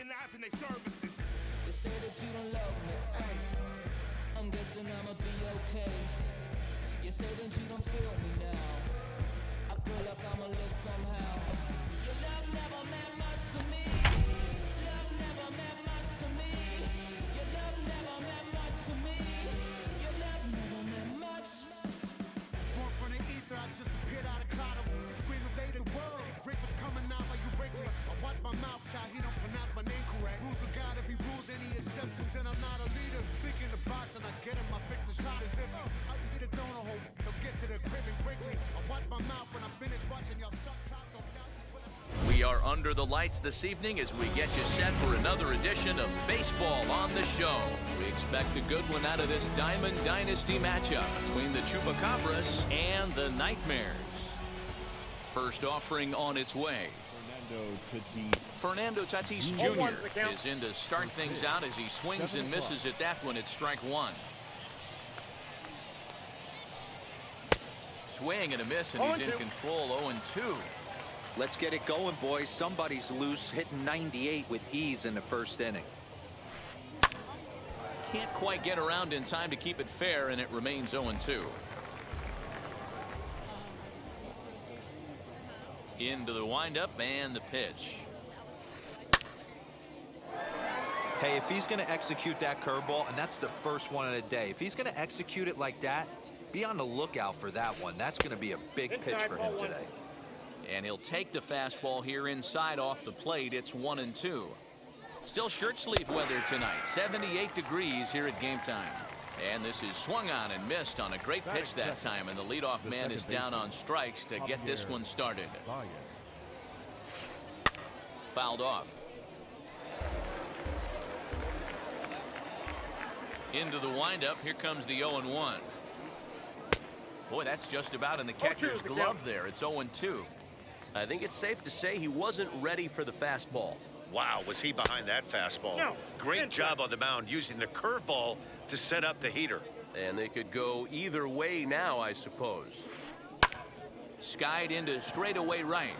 unionizing their services. You say that you don't love me, ay. I'm guessing I'ma be okay. You say that you don't feel me now. I feel like I'ma live somehow. Your love never meant much to me. Love never meant much to me. Your love never meant much to me. Your love never meant much. Born from the ether, I just appeared out of cloud. Scream invade the world. Rick was coming out while you break me. I watch my mouth, child, he don't pronounce my name correct. Rules are gotta be rules, any exceptions, and I'm not a leader. Thinking the box and I get him, I fix the shot as if I eat a donut hole. They'll get to the crib and quickly. I watch my mouth when I'm finished watching y'all suck clock. Don't doubt me when I'm... We are under the lights this evening as we get you set for another edition of Baseball on the Show. We expect a good one out of this Diamond Dynasty matchup between the Chupacabras and the Nightmares. First offering on its way. Fernando Tatis Jr. is in to start things out as he swings and misses at that one at strike one. Swing and a miss, and he's in control. 0-2. Let's get it going, boys. Somebody's loose, hitting 98 with ease in the first inning. Can't quite get around in time to keep it fair, and it remains 0-2. Into the windup and the pitch. Hey, if he's going to execute that curveball, and that's the first one of the day, if he's going to execute it like that, be on the lookout for that one. That's going to be a big pitch for him today. And he'll take the fastball here inside off the plate. It's 1-2. Still shirt sleeve weather tonight. 78 degrees here at game time. And this is swung on and missed on a great pitch that time. And the leadoff man is down on strikes to get this one started. Fouled off. Into the windup. Here comes the 0-1. Boy, that's just about in the catcher's glove there. It's 0-2. I think it's safe to say he wasn't ready for the fastball. Wow, was he behind that fastball? No. Great job on the mound using the curveball to set up the heater. And they could go either way now, I suppose. Skied into straightaway right.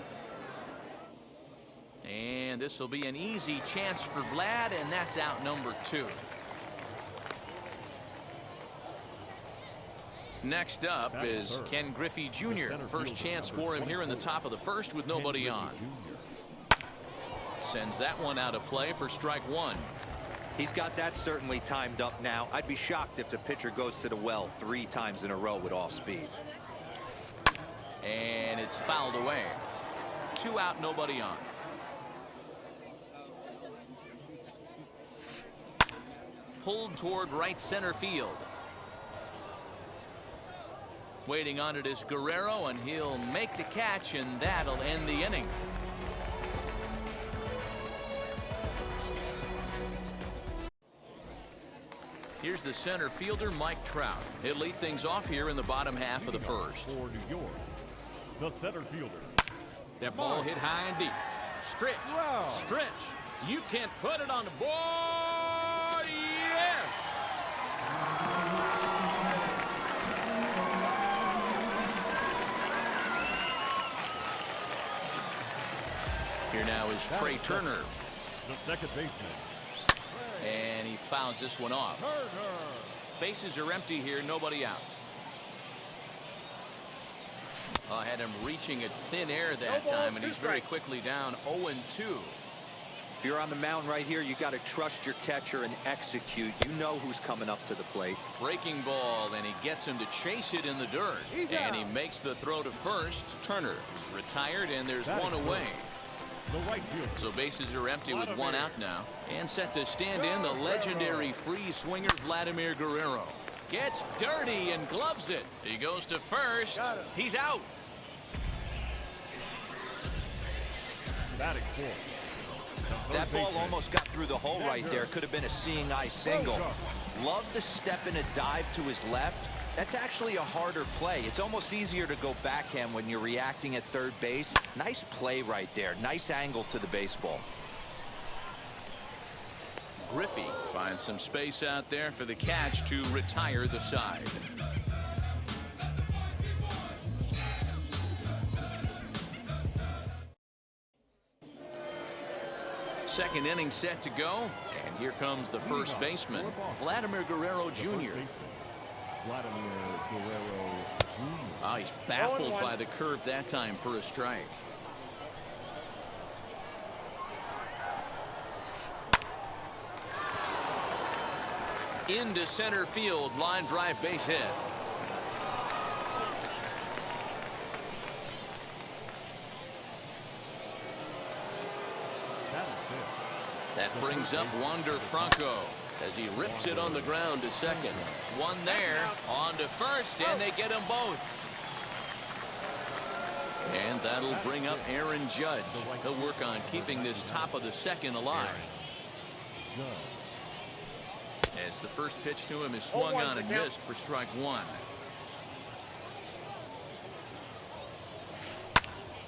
And this will be an easy chance for Vlad, and that's out number 2. Next up is Ken Griffey Jr. First chance for him here in the top of the first with nobody on. Sends that one out of play for strike one. He's got that certainly timed up now. I'd be shocked if the pitcher goes to the well 3 times in a row with off speed. And it's fouled away. 2 out, nobody on. Pulled toward right center field. Waiting on it is Guerrero, and he'll make the catch, and that'll end the inning. Here's the center fielder, Mike Trout. He'll lead things off here in the bottom half of the first. For New York, the center fielder. That ball hit high and deep. Stretch. Wow. Stretch. You can't put it on the board. Yes. Here now is Trey Turner. The second baseman. And he fouls this one off. Bases are empty here, nobody out. Had him reaching at thin air that time, and he's very quickly down 0-2. If you're on the mound right here, you got to trust your catcher and execute. You know who's coming up to the plate. Breaking ball, and he gets him to chase it in the dirt. And he makes the throw to first. Turner is retired, and there's one away. So bases are empty with 1 out now. And set to stand in the legendary free swinger Vladimir Guerrero. Gets dirty and gloves it. He goes to first. He's out. That ball almost got through the hole right there. Could have been a seeing eye single. Love to step in a dive to his left. That's actually a harder play. It's almost easier to go backhand when you're reacting at third base. Nice play right there. Nice angle to the baseball. Griffey finds some space out there for the catch to retire the side. Second inning set to go. And here comes the first baseman, Vladimir Guerrero Jr. Oh, he's baffled by the curve that time for a strike. Into center field, line drive base hit. That brings up Wander Franco as he rips it on the ground to second. One there, on to first, and they get them both. And that'll bring up Aaron Judge. He'll work on keeping this top of the second alive. As the first pitch to him is swung on and missed for strike one.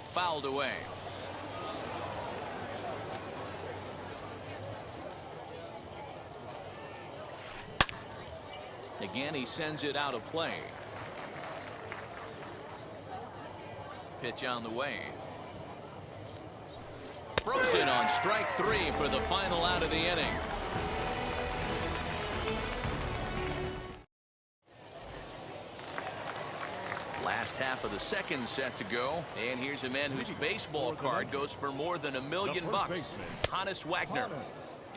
Fouled away. Again, he sends it out of play. Pitch on the way. Frozen on strike three for the final out of the inning. Last half of the second set to go, and here's a man whose baseball card goes for more than $1 million. Hannes Wagner.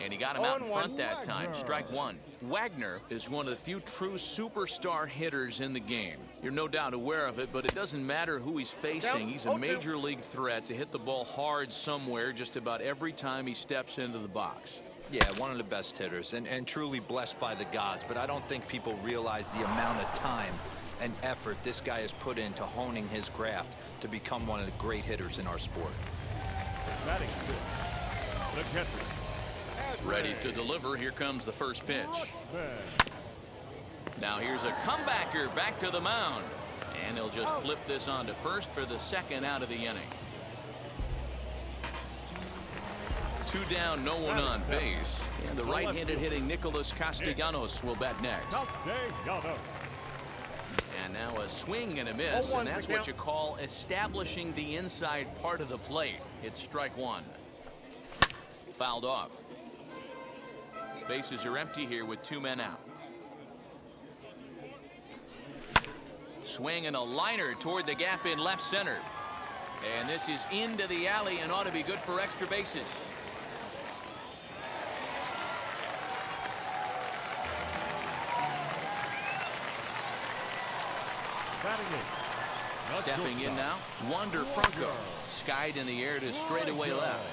And he got him out in front that time. Strike one. Wagner is one of the few true superstar hitters in the game. You're no doubt aware of it, but it doesn't matter who he's facing. He's a major league threat to hit the ball hard somewhere just about every time he steps into the box. Yeah, one of the best hitters and truly blessed by the gods, but I don't think people realize the amount of time and effort this guy has put into honing his craft to become one of the great hitters in our sport. Batting fifth, the catcher. Ready to deliver. Here comes the first pitch. Now here's a comebacker back to the mound. And he'll just flip this on to first for the second out of the inning. Two down, no one on base. And the right-handed hitting Nicholas Castellanos will bat next. And now a swing and a miss, and that's what you call establishing the inside part of the plate. It's strike one. Fouled off. Bases are empty here with two men out. Swing and a liner toward the gap in left center. And this is into the alley and ought to be good for extra bases. Stepping in now, Wander Franco. Skied in the air to straightaway left.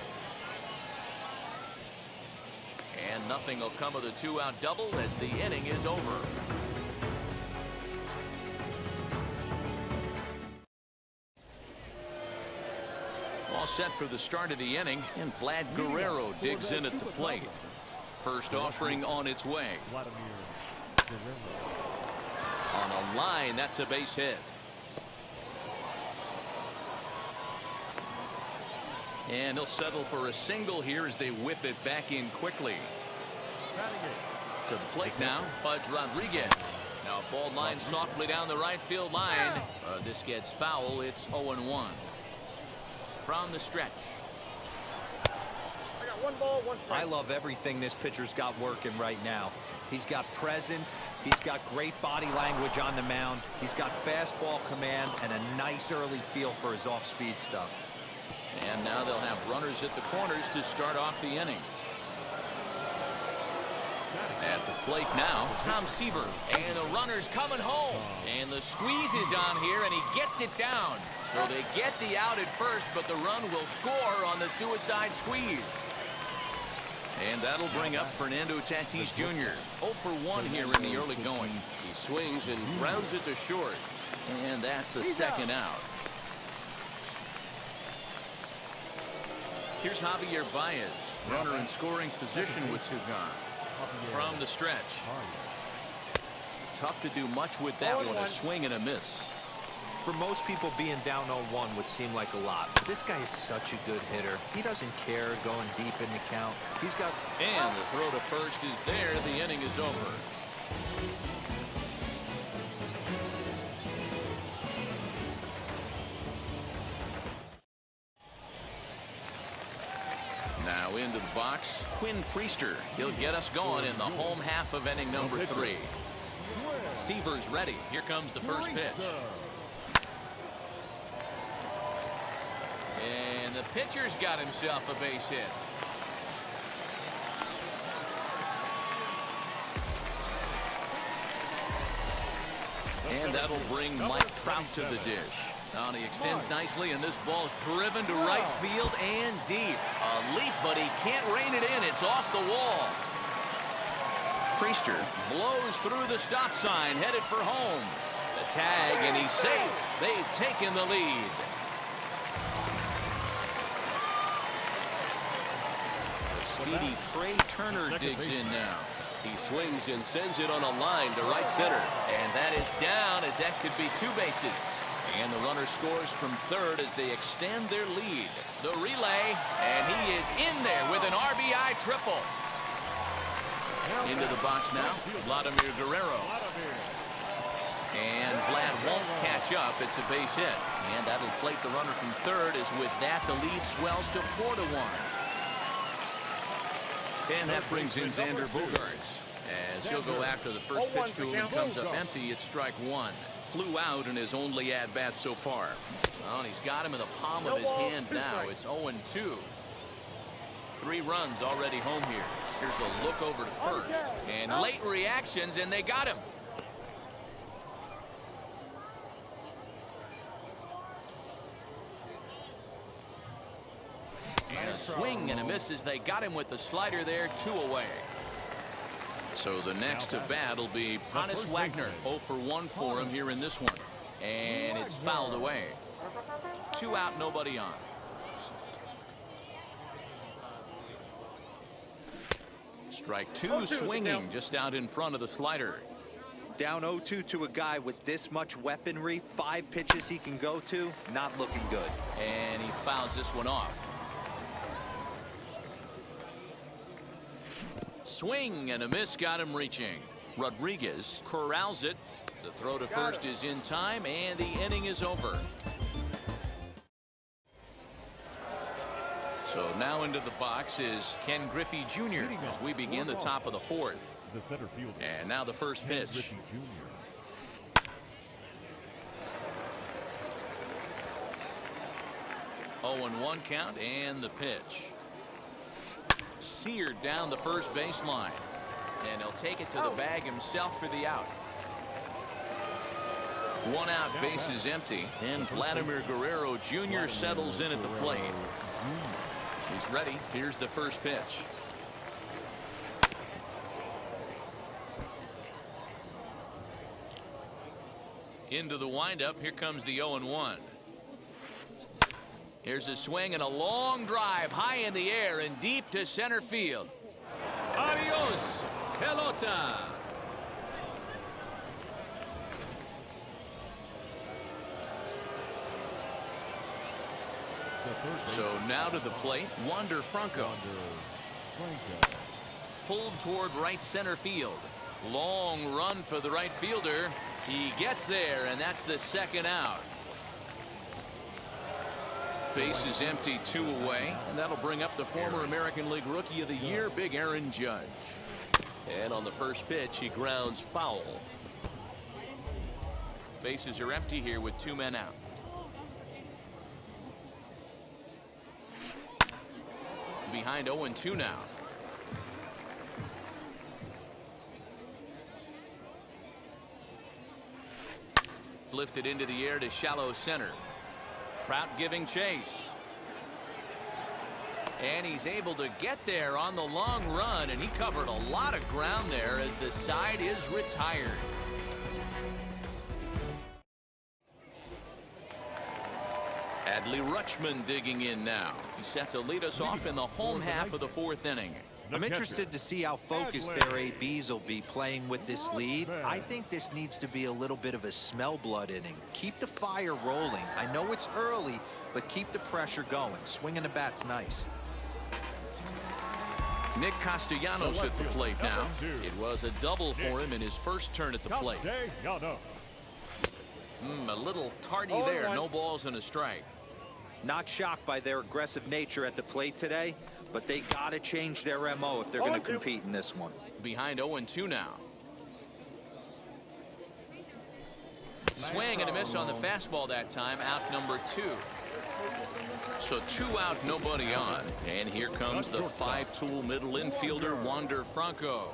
And nothing will come of the two-out double as the inning is over. All set for the start of the inning, and Vlad Guerrero digs in at the plate. First offering on its way. On a line, that's a base hit. And he'll settle for a single here as they whip it back in quickly. To the plate now, Pudge Rodriguez. Now ball line softly down the right field line. This gets foul. It's 0-1. From the stretch. I got one ball, one strike. I love everything this pitcher's got working right now. He's got presence. He's got great body language on the mound. He's got fastball command and a nice early feel for his off-speed stuff. And now they'll have runners at the corners to start off the inning. At the plate now, Tom Seaver. And the runner's coming home. And the squeeze is on here, and he gets it down. So they get the out at first, but the run will score on the suicide squeeze. And that'll bring up Fernando Tatis Jr. 0 for 1 here in the early going. He swings and grounds it to short. And that's the second out. Here's Javier Baez, runner in scoring position with Sugan. From the stretch. Tough to do much with that one, a swing and a miss. For most people, being down 0-1 would seem like a lot, but this guy is such a good hitter. He doesn't care going deep in the count. He's got... And the throw to first is there. The inning is over. Now Now into the box, Quinn Priester. He'll get us going in the home half of inning number 3. Seaver's ready. Here comes the first pitch. And the pitcher's got himself a base hit. And that'll bring Mike Trout to the dish. Now he extends nicely, and this ball's driven to right field and deep. A leap, but he can't rein it in. It's off the wall. Priester blows through the stop sign, headed for home. The tag, and he's safe. They've taken the lead. The speedy Trey Turner digs in now. He swings and sends it on a line to right center. And that is down, as that could be 2 bases. And the runner scores from third as they extend their lead. The relay, and he is in there with an RBI triple. Into the box now, Vladimir Guerrero. And Vlad won't catch up. It's a base hit. And that'll plate the runner from third, as with that the lead swells to 4-1. And that brings in Xander Bogaerts, as he'll go after the first pitch to him and comes up empty. It's strike 1. Flew out in his only at-bat so far. Well, and he's got him in the palm of his hand now. It's 0-2. 3 runs already home here. Here's a look over to first. And late reactions, and they got him. And a swing and a miss as they got him with the slider there. 2 away. So the next to bat will be Pontus Wagner. 0 for 1 for him here in this one. And it's fouled away. 2 out, nobody on. Strike 2, swinging just out in front of the slider. Down 0-2 to a guy with this much weaponry, 5 pitches he can go to, not looking good. And he fouls this one off. Swing and a miss got him reaching. Rodriguez corrals it. The throw to first is in time, and the inning is over. So now into the box is Ken Griffey Jr. as we begin the top of the 4th. The center fielder. And now the first pitch. Griffey Jr. 0-1 count, and the pitch. Seared down the first baseline, and he'll take it to the bag himself for the out. 1 out, bases empty, and Vladimir Guerrero Jr. settles in at the plate. He's ready. Here's the first pitch. Into the windup. Here comes the 0-1. Here's a swing and a long drive high in the air and deep to center field. Adios, pelota. So now to the plate, Wander Franco. Pulled toward right center field. Long run for the right fielder. He gets there, and that's the 2nd out. Base is empty, 2 away, and that'll bring up the former American League Rookie of the Year, Big Aaron Judge. And on the first pitch, he grounds foul. Bases are empty here with 2 men out. Behind 0-2 now. Lifted into the air to shallow center. Trout giving chase. And he's able to get there on the long run, and he covered a lot of ground there as the side is retired. Adley Rutschman digging in now. He's set to lead us off in the home half of the 4th inning. I'm interested to see how focused their ABs will be playing with this lead. I think this needs to be a little bit of a smell blood inning. Keep the fire rolling. I know it's early, but keep the pressure going. Swinging the bat's nice. Nick Castellanos at the plate now. It was a double for him in his first turn at the plate. A little tardy there. No balls and a strike. Not shocked by their aggressive nature at the plate today, but they got to change their MO if they're going to compete in this one. Behind 0-2 now. Swing and a miss on the fastball that time. Out number 2. So 2 out, nobody on. And here comes the 5-tool middle infielder, Wander Franco.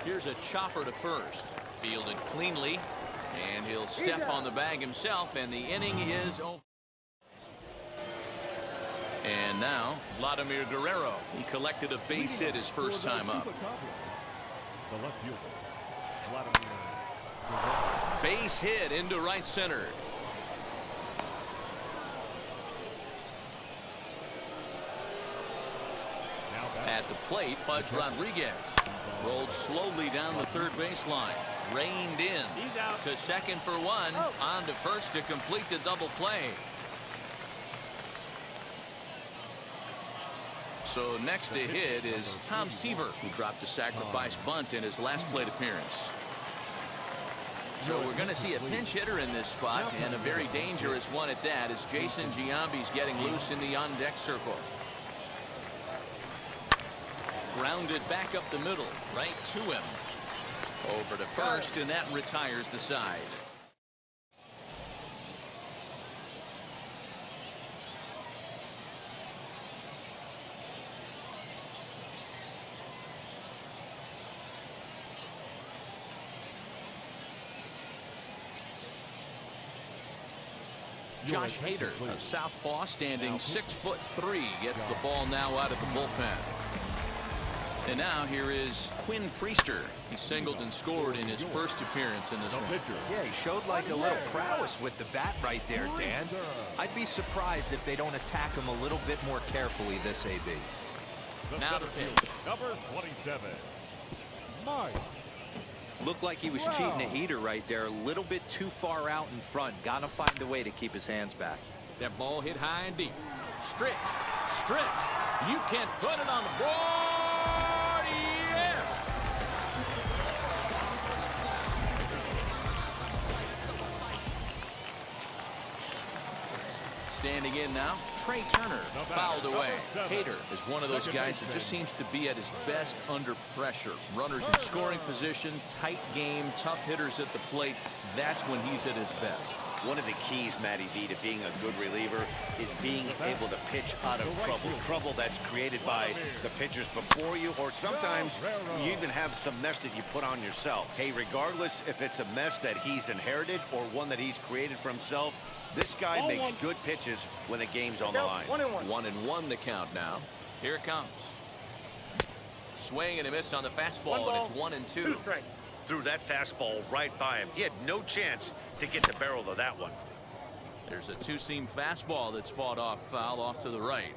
Here's a chopper to first. Fielded cleanly. And he'll step on the bag himself, and the inning is over. And now, Vladimir Guerrero. He collected a base hit his first time up. The left fielder, Vladimir Guerrero. Base hit into right center. At the plate, Pudge Rodriguez rolled slowly down the third baseline. Reined in to second for 1. On to first to complete the double play. So next to hit is Tom Seaver, who dropped a sacrifice bunt in his last plate appearance. So we're going to see a pinch hitter in this spot, and a very dangerous one at that, as Jason Giambi's getting loose in the on-deck circle. Grounded back up the middle, right to him. Over to first, and that retires the side. Josh Hader, a southpaw, standing 6'3", gets the ball now out of the bullpen. And now here is Quinn Priester. He singled and scored in his first appearance in this one. Yeah, he showed like a little prowess with the bat right there, Dan. I'd be surprised if they don't attack him a little bit more carefully this AB. Now the pitch. Number 27, Mike. Looked like he was cheating a heater right there, a little bit too far out in front. Gotta find a way to keep his hands back. That ball hit high and deep. Stretch. You can't put it on the board. Yeah. Standing in now, Trey Turner, fouled away. Hader is one of those guys that just seems to be at his best under pressure. Runners in scoring position, tight game, tough hitters at the plate. That's when he's at his best. One of the keys, Matty V, to being a good reliever is being able to pitch out of trouble. Trouble that's created by the pitchers before you, or sometimes you even have some mess that you put on yourself. Hey, regardless if it's a mess that he's inherited or one that he's created for himself, this guy makes good pitches when the game's on the line. 1-1 the count now. Here it comes. Swing and a miss on the fastball, and it's 1-2. Threw that fastball right by him. He had no chance to get the barrel of that one. There's a two-seam fastball that's fought off foul off to the right.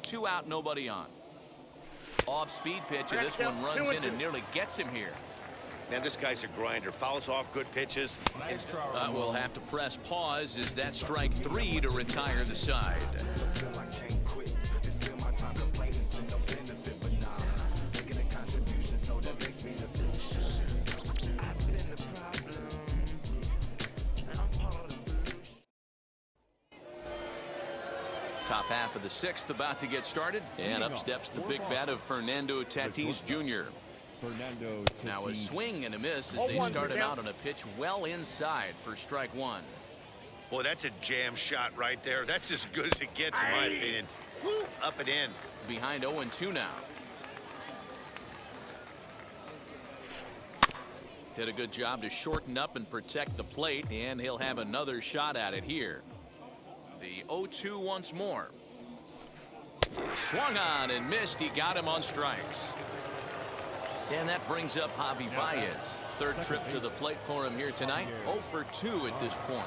2 out, nobody on. Off-speed pitch, and this one runs in and nearly gets him here. Man, this guy's a grinder. Fouls off good pitches. We'll have to press pause. Is that strike 3 to retire the side? Top half of the 6th about to get started, and up steps the big bat of Fernando Tatis Jr. Now a swing and a miss as they start him out on a pitch well inside for strike 1. Boy, that's a jam shot right there. That's as good as it gets, in my opinion. Woo, up and in. Behind 0-2 now. Did a good job to shorten up and protect the plate, and he'll have another shot at it here. The 0-2 once more. Swung on and missed. He got him on strikes. And that brings up Javi Baez. Third trip to the plate for him here tonight. 0 for 2 at this point.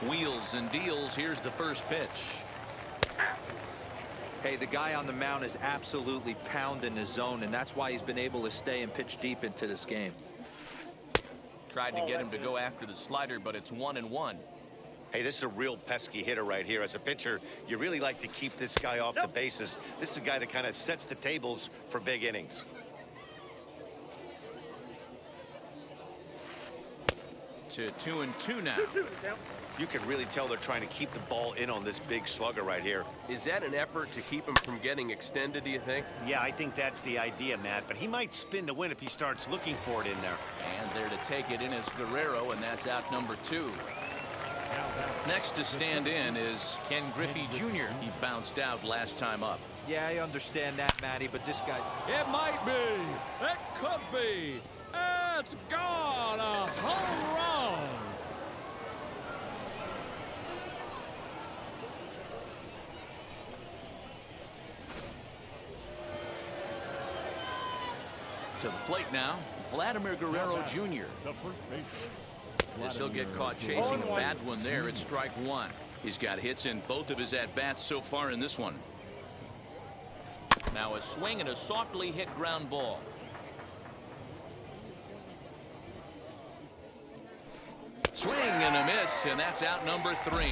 Wheels and deals. Here's the first pitch. Hey, the guy on the mound is absolutely pounding his zone, and that's why he's been able to stay and pitch deep into this game. Tried to get him to go after the slider, but it's 1-1. Hey, this is a real pesky hitter right here. As a pitcher, you really like to keep this guy off the bases. This is a guy that kind of sets the tables for big innings. to 2-2 now. You can really tell they're trying to keep the ball in on this big slugger right here. Is that an effort to keep him from getting extended, do you think? Yeah, I think that's the idea, Matt, but he might spin to win if he starts looking for it in there. And there to take it in is Guerrero, and that's out number 2. Next to stand in is Ken Griffey Jr. He bounced out last time up. Yeah, I understand that, Matty, but this guy... It might be. It could be. It's gone. A home run. To the plate now, Vladimir Guerrero Jr. The first baseman. As he'll get caught chasing a bad one there at strike 1. He's got hits in both of his at-bats so far in this one. Now a swing and a softly hit ground ball. Swing and a miss, and that's out number 3.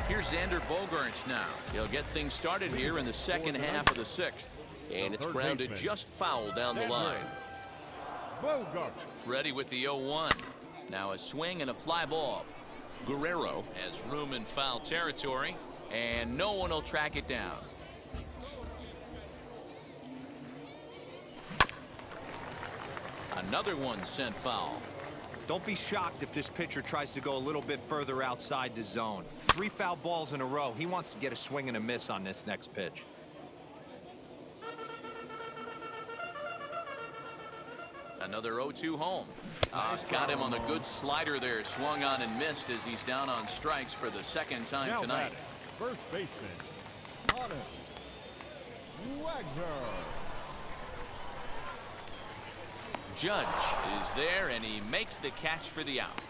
Here's Xander Bogaerts now. He'll get things started here in the second half of the 6th. And it's grounded just foul down the line. Bogart. Ready with the 0-1. Now a swing and a fly ball. Guerrero has room in foul territory, and no one will track it down. Another one sent foul. Don't be shocked if this pitcher tries to go a little bit further outside the zone. 3 foul balls in a row. He wants to get a swing and a miss on this next pitch. Another 0-2 home. Got him on the good slider there. Swung on and missed as he's down on strikes for the second time Now tonight. batting, first baseman. Honest. Wagner. Judge is there, and he makes the catch for the out.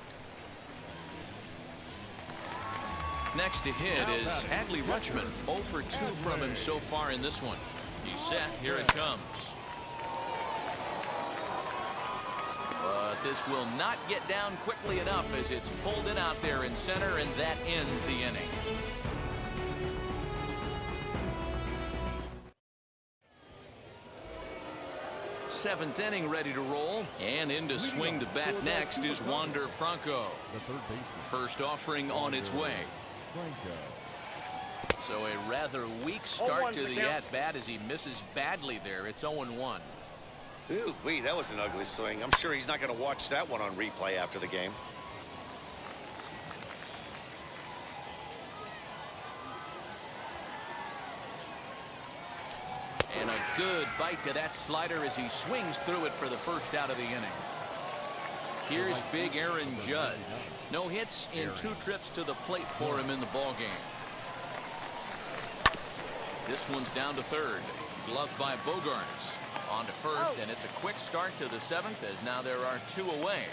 Next to hit is Adley Rutschman. 0 for 2 from him so far in this one. He's set. Here it comes. But this will not get down quickly enough as it's pulled in out there in center, and that ends the inning. Seventh inning ready to roll, and in to swing the bat next is Wander Franco. The third baseman. First offering on its way. Franco. So a rather weak start to the at-bat as he misses badly there. It's 0-1. Ooh, wee, that was an ugly swing. I'm sure he's not going to watch that one on replay after the game. And a good bite to that slider as he swings through it for the first out of the inning. Here's big Aaron Judge. No hits in 2 trips to the plate for him in the ballgame. This one's down to third. Gloved by Bogaerts. On to first, and it's a quick start to the 7th as now there are 2 away.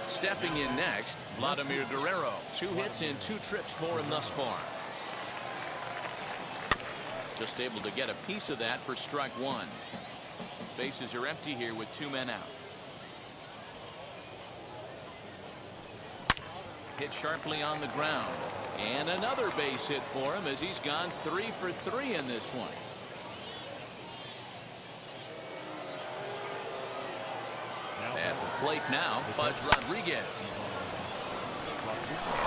Stepping in next, Vladimir Guerrero. 2 hits in 2 trips for him thus far. Just able to get a piece of that for strike 1. Bases are empty here with 2 men out. Hit sharply on the ground. And another base hit for him as he's gone 3 for 3 in this one. At the plate now, Pudge Rodriguez.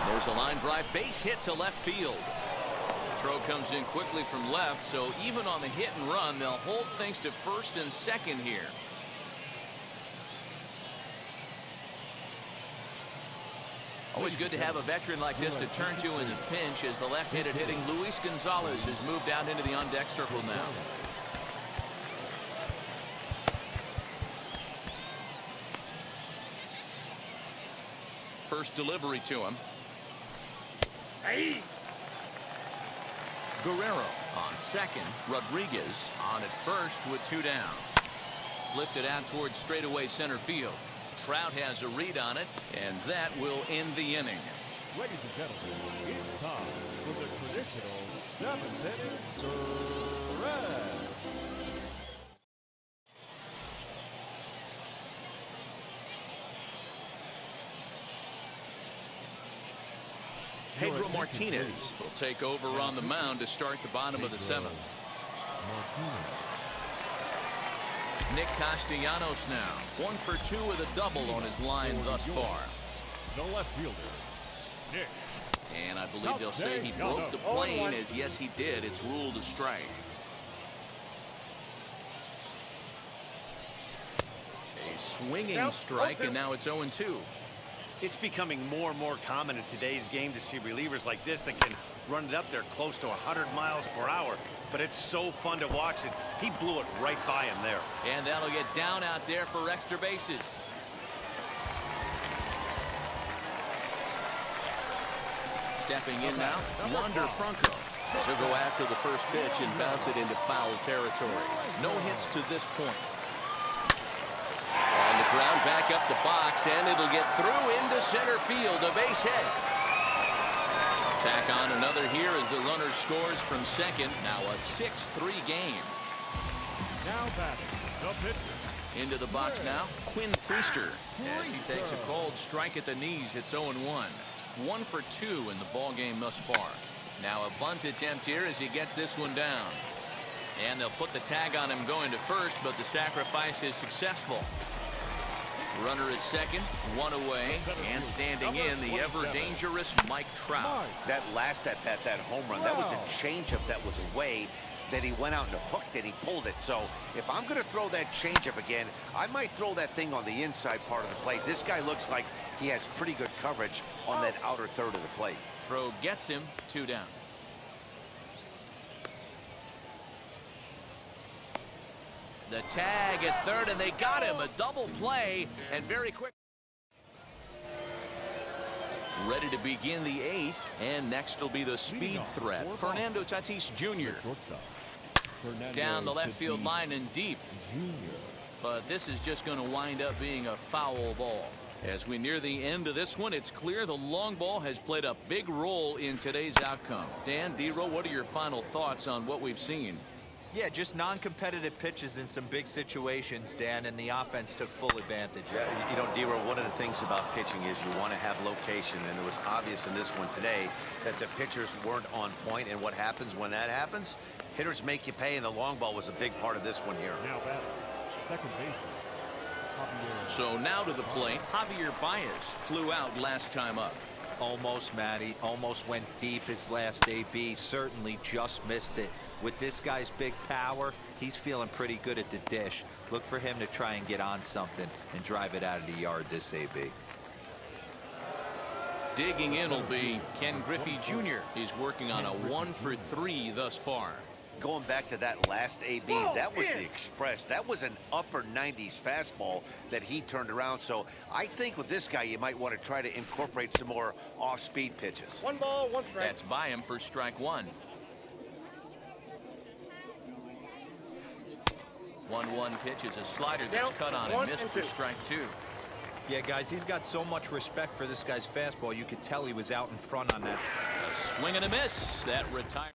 And there's a line drive base hit to left field. Throw comes in quickly from left, so even on the hit and run, they'll hold things to first and second here. Always good to have a veteran like this to turn to in the pinch as the left-handed hitting Luis Gonzalez has moved out into the on-deck circle now. First delivery to him. Guerrero on second. Rodriguez on at first with 2 down. Lifted out towards straightaway center field. Trout has a read on it, and that will end the inning. Ladies and gentlemen, it's time for the traditional 7th inning stretch. Pedro Martinez will take over on the mound to start the bottom of the seventh. Nick Castellanos now 1 for 2 with a double on his line thus far. The left fielder, Nick. And I believe they'll say he broke the plane, as yes he did. It's ruled a strike. A swinging strike, and now it's 0-2. It's becoming more and more common in today's game to see relievers like this that can run it up there close to 100 miles per hour. But it's so fun to watch it. He blew it right by him there. And that'll get down out there for extra bases. Stepping in now, Wander Franco. So go after the first pitch and bounce it into foul territory. No hits to this point. On the ground, back up the box, and it'll get through into center field, a base hit. Tack on another here as the runner scores from second. Now a 6-3 game. Now batting, the pitcher. Into the box now, Quinn Priester. As he takes a cold strike at the knees, it's 0-1. 1 for 2 in the ball game thus far. Now a bunt attempt here as he gets this one down. And they'll put the tag on him going to first, but the sacrifice is successful. Runner at second, 1 away, and standing in the ever-dangerous Mike Trout. That last at-bat, that home run, that was a changeup that was away. That he went out and hooked it, he pulled it. So if I'm going to throw that changeup again, I might throw that thing on the inside part of the plate. This guy looks like he has pretty good coverage on that outer third of the plate. Throw gets him, 2 down. The tag at third, and they got him. A double play, and very quick. Ready to begin the 8th, and next will be the speed threat, Fernando Tatis Jr. Down the left field line and deep. But this is just going to wind up being a foul ball. As we near the end of this one, it's clear the long ball has played a big role in today's outcome. Dan, D-Row, what are your final thoughts on what we've seen? Yeah, just non-competitive pitches in some big situations, Dan, and the offense took full advantage. Yeah, you know, D-Row, one of the things about pitching is you want to have location, and it was obvious in this one today that the pitchers weren't on point, and what happens when that happens? Hitters make you pay, and the long ball was a big part of this one here. Now batting, second baseman. So now to the plate, Javier Baez flew out last time up. Almost, Matty. Almost went deep his last AB. Certainly just missed it. With this guy's big power, he's feeling pretty good at the dish. Look for him to try and get on something and drive it out of the yard this AB. Digging in will be Ken Griffey Jr. He's working on a 1 for 3 thus far. Going back to that last AB, that was the express. That was an upper 90s fastball that he turned around. So I think with this guy, you might want to try to incorporate some more off-speed pitches. 1 ball, 1 strike. That's by him for strike 1. 1-1 pitch is a slider that's cut on and missed for strike 2. Yeah, guys, he's got so much respect for this guy's fastball. You could tell he was out in front on that. A swing and a miss. That retires.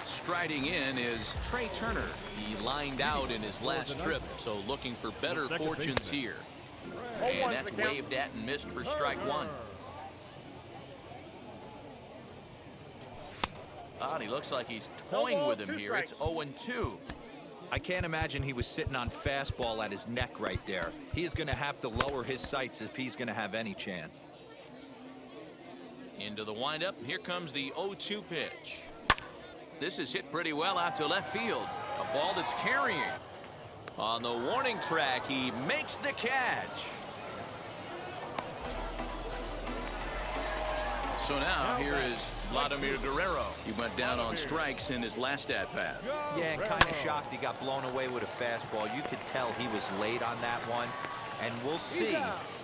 Striding in is Trey Turner. He lined out in his last trip, so looking for better fortunes here. And that's waved at and missed for strike 1. He looks like he's toying with him here. It's 0-2. I can't imagine he was sitting on fastball at his neck right there. He is going to have to lower his sights if he's going to have any chance. Into the windup. Here comes the 0-2 pitch. This is hit pretty well out to left field. A ball that's carrying. On the warning track, he makes the catch. So now here is Vladimir Guerrero. He went down on strikes in his last at-bat. Yeah, and kind of shocked he got blown away with a fastball. You could tell he was late on that one. And we'll see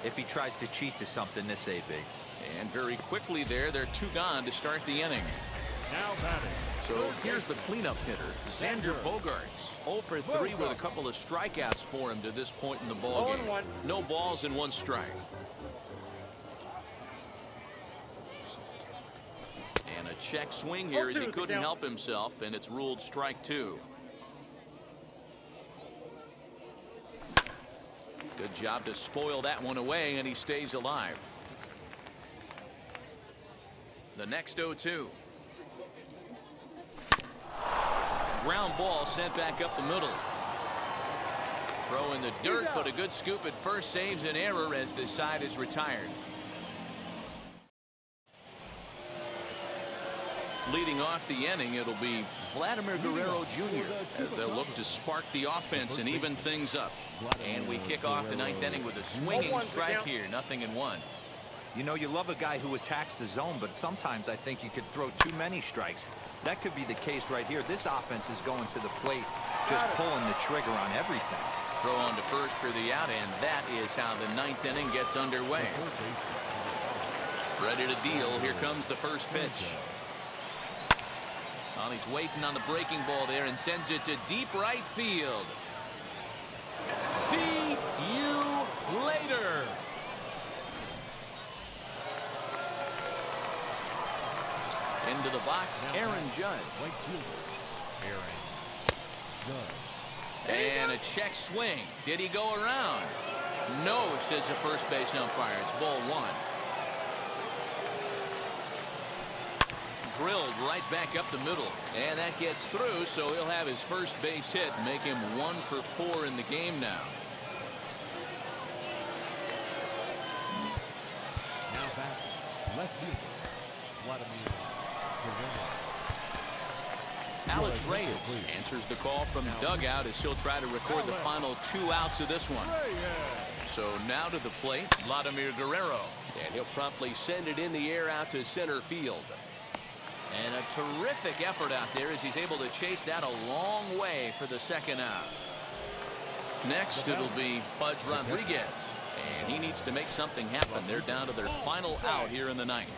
if he tries to cheat to something this AB. And very quickly there, they're 2 gone to start the inning. Now batting. So here's the cleanup hitter, Xander Bogaerts. 0 for 3 with a couple of strikeouts for him to this point in the ballgame. No balls and 1 strike. And a check swing here as he couldn't help himself, and it's ruled strike 2. Good job to spoil that one away, and he stays alive. The next 0-2. Ground ball sent back up the middle. Throw in the dirt, but a good scoop at first saves an error as the side is retired. Leading off the inning, it'll be Vladimir Guerrero Jr. as they'll look to spark the offense and even things up. And we kick off the ninth inning with a swinging strike here, 0-1. You know, you love a guy who attacks the zone, but sometimes I think you could throw too many strikes. That could be the case right here. This offense is going to the plate, just pulling the trigger on everything. Throw on to first for the out, and that is how the ninth inning gets underway. Ready to deal. Here comes the first pitch. Well, he's waiting on the breaking ball there and sends it to deep right field. See you later. Into the box, Aaron Judge. And a check swing. Did he go around? No, says the first base umpire. It's ball one. Drilled right back up the middle. And that gets through, so he'll have his first base hit, make him 1 for 4 in the game now. Now back, left fielder, Vladimir Guerrero. Alex Reyes answers the call from dugout as he'll try to record the final 2 outs of this one. So now to the plate, Vladimir Guerrero. And he'll promptly send it in the air out to center field. And a terrific effort out there as he's able to chase that a long way for the second out. Next, it'll be Pudge Rodriguez. And he needs to make something happen. They're down to their final out here in the ninth.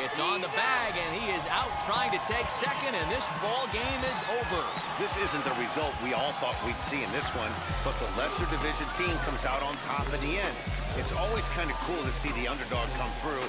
It's on the bag, and he is out trying to take second, and this ball game is over. This isn't the result we all thought we'd see in this one, but the lesser division team comes out on top in the end. It's always kind of cool to see the underdog come through.